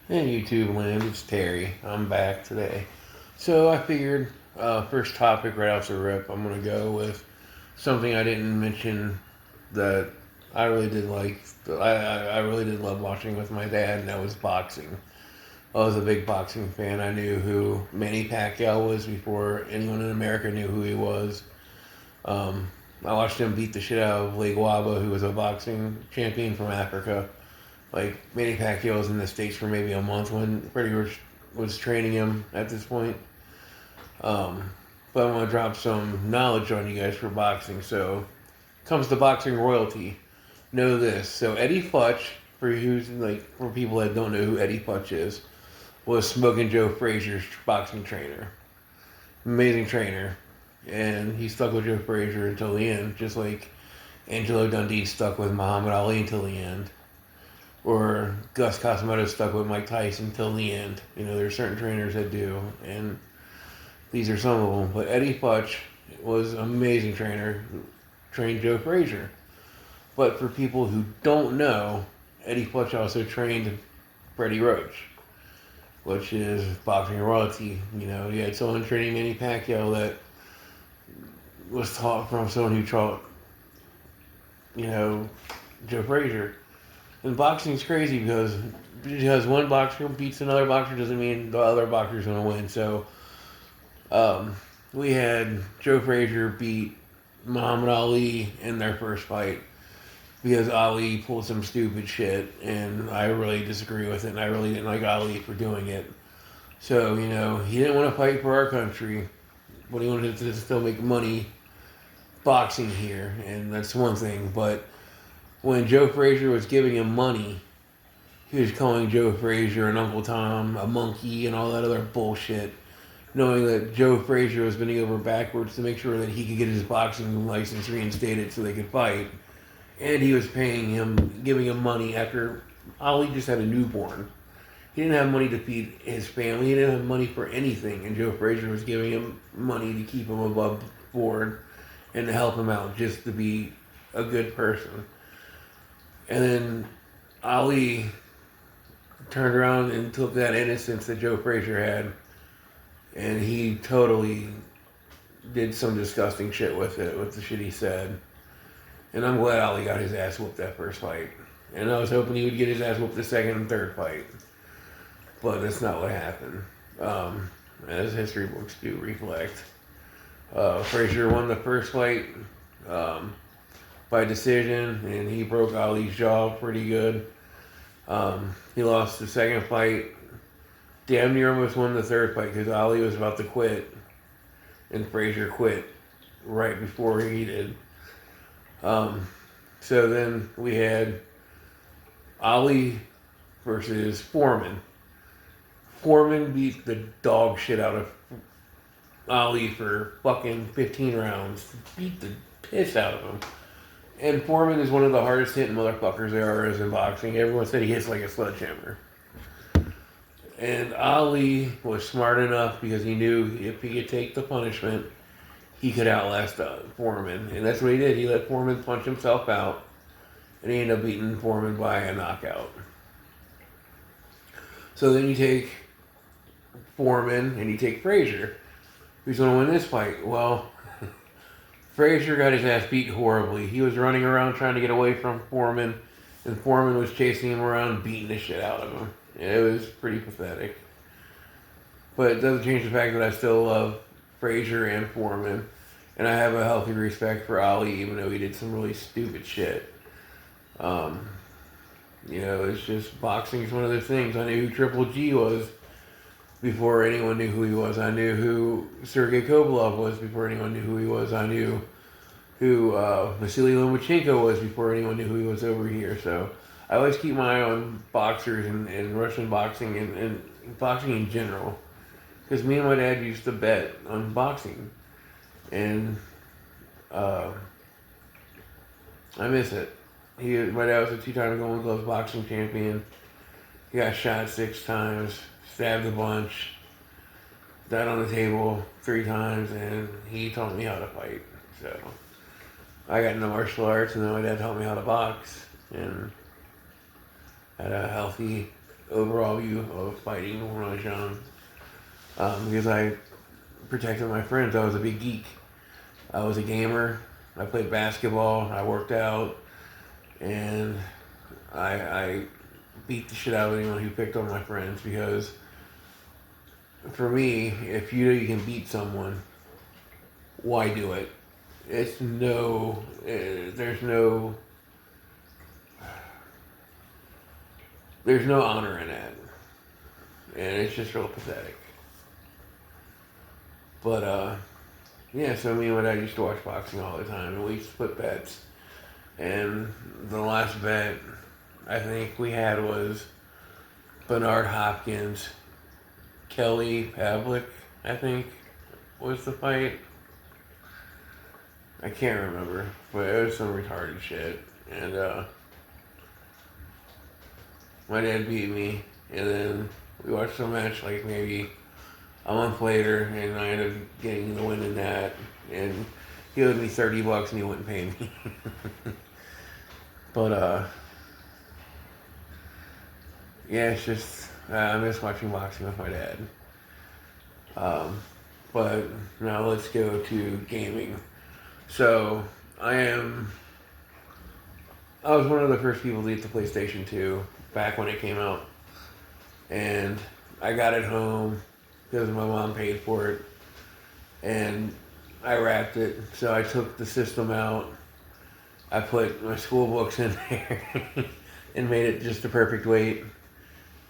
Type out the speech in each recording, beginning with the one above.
Hey YouTube land, it's Terry. I'm back today. So I figured, first topic right off the rip, I'm gonna go with something I didn't mention that I really did like. I really did love watching with my dad, and that was boxing. I was a big boxing fan. I knew who Manny Pacquiao was before anyone in America knew who he was. Um, I watched him beat the shit out of Lee Guaba, who was a boxing champion from Africa. Like Manny Pacquiao was in the States for maybe a month when Freddie was training him at this point. Um, but I want to drop some knowledge on you guys for boxing. So, comes to boxing royalty. Know this. So Eddie Futch, for people that don't know who Eddie Futch is, was Smoking Joe Frazier's boxing trainer. Amazing trainer, and he stuck with Joe Frazier until the end, just like Angelo Dundee stuck with Muhammad Ali until the end, or Gus Cosmetto stuck with Mike Tyson till the end. You know, there's certain trainers that do, and these are some of them. But Eddie Futch was an amazing trainer, who trained Joe Frazier. But for people who don't know, Eddie Futch also trained Freddie Roach, which is boxing royalty. You know, he had someone training Manny Pacquiao that was taught from someone who taught, you know, Joe Frazier. And boxing's crazy because one boxer beats another boxer doesn't mean the other boxer's going to win. So we had Joe Frazier beat Muhammad Ali in their first fight because Ali pulled some stupid shit, and I really disagree with it, and I really didn't like Ali for doing it. So, you know, he didn't want to fight for our country, but he wanted to still make money boxing here, and that's one thing. But when Joe Frazier was giving him money, he was calling Joe Frazier and Uncle Tom a monkey and all that other bullshit, knowing that Joe Frazier was bending over backwards to make sure that he could get his boxing license reinstated so they could fight. And he was paying him, giving him money after Ali just had a newborn. He didn't have money to feed his family. He didn't have money for anything. And Joe Frazier was giving him money to keep him above board and to help him out just to be a good person. And then Ali turned around and took that innocence that Joe Frazier had, and he totally did some disgusting shit with it, with the shit he said. And I'm glad Ali got his ass whooped that first fight. And I was hoping he would get his ass whooped the second and third fight. But that's not what happened. As history books do reflect. Frazier won the first fight by decision, and he broke Ali's jaw pretty good. He lost the second fight. Damn near almost won the third fight because Ali was about to quit, and Frazier quit right before he did. So then we had Ali versus Foreman. Foreman beat the dog shit out of Ali for fucking 15 rounds. Beat the piss out of him. And Foreman is one of the hardest hitting motherfuckers there is in boxing. Everyone said he hits like a sledgehammer. And Ali was smart enough because he knew if he could take the punishment, he could outlast Foreman. And that's what he did. He let Foreman punch himself out, and he ended up beating Foreman by a knockout. So then you take Foreman and you take Frazier. Who's going to win this fight? Well, Frazier got his ass beat horribly. He was running around trying to get away from Foreman, and Foreman was chasing him around, beating the shit out of him. It was pretty pathetic. But it doesn't change the fact that I still love Frazier and Foreman, and I have a healthy respect for Ali, even though he did some really stupid shit. You know, it's just boxing is one of those things. I knew who Triple G was before anyone knew who he was. I knew who Sergey Kovalev was before anyone knew who he was. I knew who Vasily Lomachenko was before anyone knew who he was over here. So I always keep my eye on boxers and Russian boxing and boxing in general. Because me and my dad used to bet on boxing. And I miss it. My dad was a two-time Golden Gloves boxing champion. He got shot 6 times, stabbed a bunch, died on the table 3 times, and he taught me how to fight. So I got into martial arts, and then my dad taught me how to box, and had a healthy overall view of fighting when I was young. Because I protected my friends. I was a big geek. I was a gamer. I played basketball. I worked out, and I beat the shit out of anyone who picked on my friends, because for me, if you know you can beat someone, why do it? It's no, there's no honor in that, and it's just real pathetic. But yeah. So me and my dad used to watch boxing all the time, and we used to put bets. And the last bet I think we had was Bernard Hopkins, Kelly Pavlik, I think, was the fight. I can't remember, but it was some retarded shit. And my dad beat me, and then we watched the match like maybe a month later, and I ended up getting the win in that. And he owed me $30 and he wouldn't pay me. But yeah, it's just I miss watching boxing with my dad. But now let's go to gaming. So I was one of the first people to get the PlayStation 2 back when it came out, and I got it home because my mom paid for it, and I wrapped it. So I took the system out. I put my school books in there and made it just the perfect weight.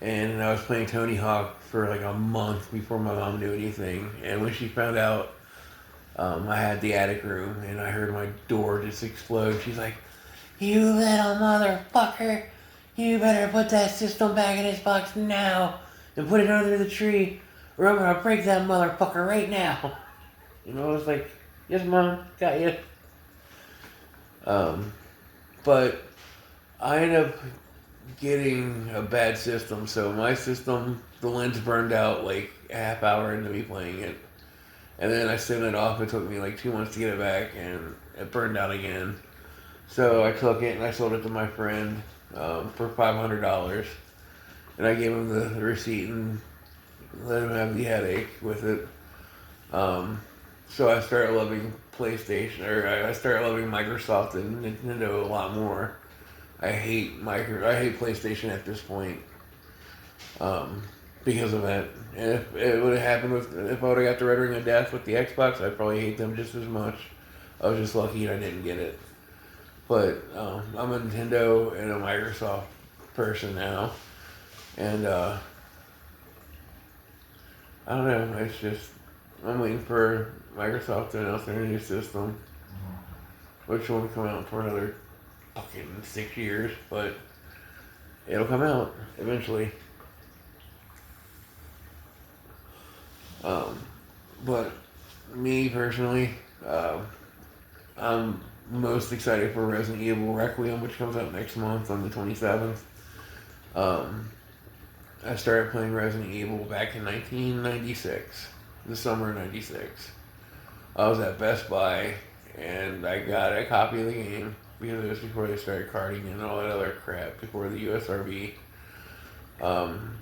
And I was playing Tony Hawk for like a month before my mom knew anything. And when she found out, I had the attic room, and I heard my door just explode. She's like, "You little motherfucker! You better put that system back in its box now and put it under the tree, or I'm gonna break that motherfucker right now." You know, I was like, "Yes, Mom, got you." But I ended up getting a bad system. So my system, the lens burned out like a half hour into me playing it. And then I sent it off. It took me like 2 months to get it back, and it burned out again. So I took it and I sold it to my friend for $500. And I gave him the receipt and let him have the headache with it. So I started loving PlayStation, or I started loving Microsoft and Nintendo a lot more. I hate PlayStation at this point, because of that. And if it would have happened if I would have got the Red Ring of Death with the Xbox, I'd probably hate them just as much. I was just lucky I didn't get it. But I'm a Nintendo and a Microsoft person now, and I don't know. It's just I'm waiting for Microsoft to announce their new system, which won't come out for another fucking 6 years, but it'll come out eventually. But me personally, I'm most excited for Resident Evil Requiem, which comes out next month on the 27th. I started playing Resident Evil back in 1996, the summer of 96. I was at Best Buy, and I got a copy of the game, because it was before they started carding and all that other crap, before the USRB. And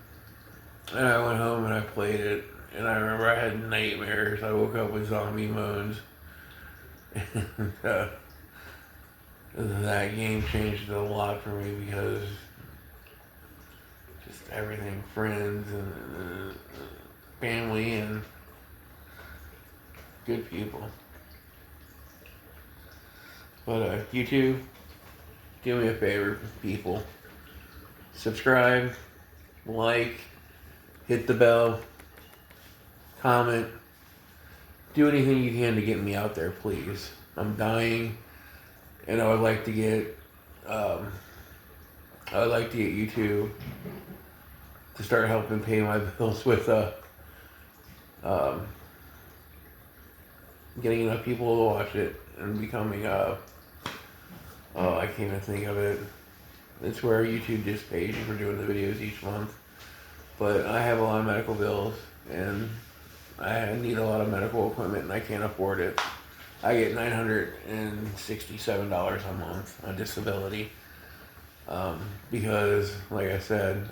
I went home and I played it, and I remember I had nightmares. I woke up with zombie moans. And that game changed a lot for me, because just everything, friends and family and good people. But you two, do me a favor, people. Subscribe, like, hit the bell, comment, do anything you can to get me out there, please. I'm dying, and I would like to get you two to start helping pay my bills with getting enough people to watch it and becoming I can't even think of it. It's where YouTube just pays you for doing the videos each month. But I have a lot of medical bills, and I need a lot of medical equipment, and I can't afford it. I get $967 a month on disability, because, like I said,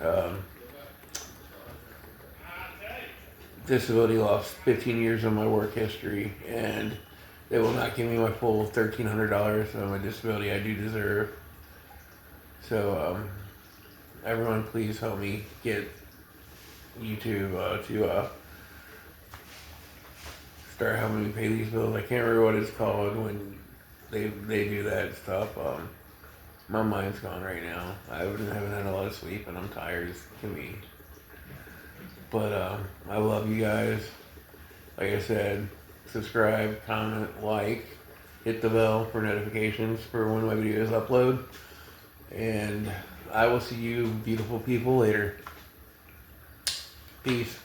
disability lost 15 years of my work history, and they will not give me my full $1,300 on my disability I do deserve. So, everyone, please help me get YouTube to start helping me pay these bills. I can't remember what it's called when they do that stuff. My mind's gone right now. I haven't had a lot of sleep, and I'm tired as can be. But I love you guys. Like I said, subscribe, comment, like, hit the bell for notifications for when my videos upload. And I will see you beautiful people later. Peace.